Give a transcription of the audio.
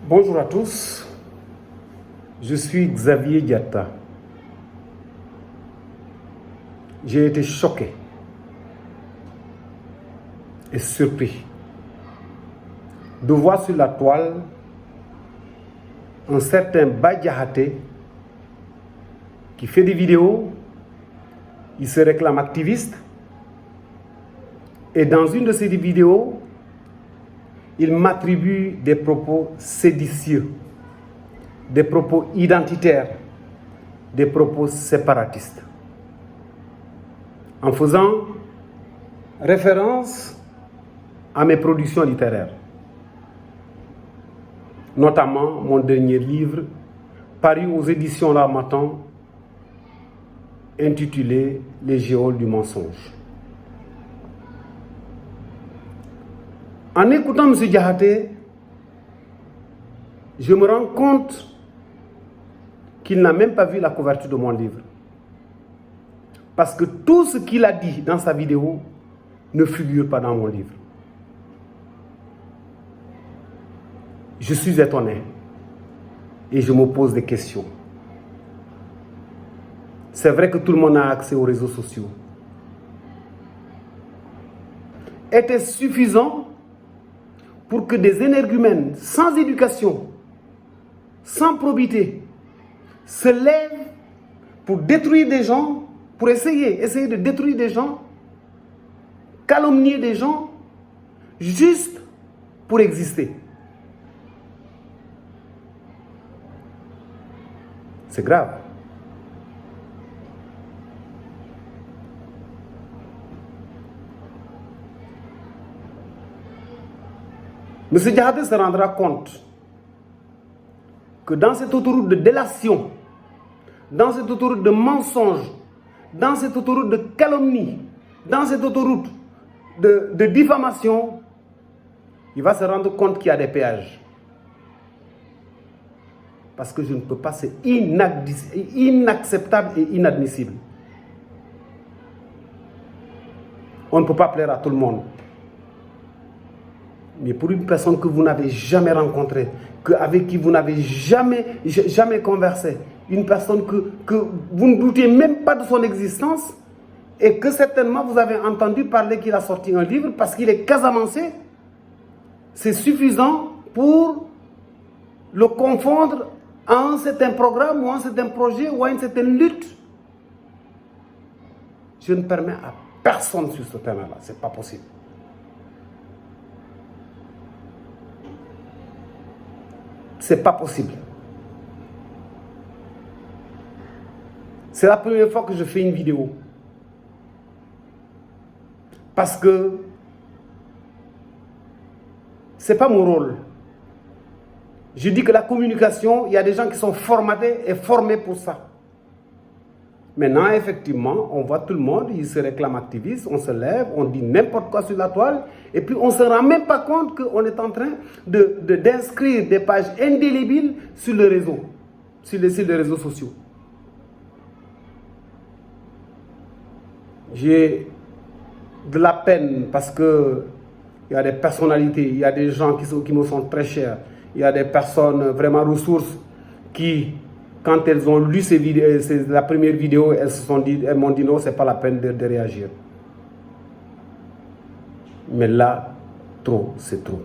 Bonjour à tous, je suis Xavier Diatta. J'ai été choqué et surpris de voir sur la toile un certain Bah Diakhaté qui fait des vidéos, il se réclame activiste et dans une de ces vidéos, il m'attribue des propos séditieux, des propos identitaires, des propos séparatistes. En faisant référence à mes productions littéraires, notamment mon dernier livre, paru aux éditions L'Harmattan, intitulé Les Géoles du mensonge. En écoutant M. Diakhaté, je me rends compte qu'il n'a même pas vu la couverture de mon livre. Parce que tout ce qu'il a dit dans sa vidéo ne figure pas dans mon livre. Je suis étonné et je me pose des questions. C'est vrai que tout le monde a accès aux réseaux sociaux. Était-ce suffisant pour que des énergumènes sans éducation, sans probité, se lèvent pour détruire des gens, pour essayer de détruire des gens, calomnier des gens, juste pour exister? C'est grave. M. Diakhaté se rendra compte que dans cette autoroute de délation, dans cette autoroute de mensonges, dans cette autoroute de calomnie, dans cette autoroute de diffamation, il va se rendre compte qu'il y a des péages. Parce que je ne peux pas, c'est inacceptable et inadmissible. On ne peut pas plaire à tout le monde. Mais pour une personne que vous n'avez jamais rencontrée, avec qui vous n'avez jamais conversé, une personne que vous ne doutez même pas de son existence, et que certainement vous avez entendu parler qu'il a sorti un livre parce qu'il est casamancé, c'est suffisant pour le confondre à un certain programme ou à un certain projet ou à une certaine lutte. Je ne permets à personne sur ce terrain-là, ce n'est pas possible. C'est pas possible. C'est la première fois que je fais une vidéo. Parce que c'est pas mon rôle. Je dis que la communication, il y a des gens qui sont formatés et formés pour ça. Maintenant, effectivement, on voit tout le monde, il se réclame activiste, on se lève, on dit n'importe quoi sur la toile, et puis on ne se rend même pas compte qu'on est en train d'inscrire des pages indélébiles sur le réseau, sur les réseaux sociaux. J'ai de la peine parce que il y a des personnalités, il y a des gens qui me sont très chers, il y a des personnes vraiment ressources qui, quand elles ont lu ces vidéos, la première vidéo, elles m'ont dit non, c'est pas la peine de réagir. Mais là, trop, c'est trop.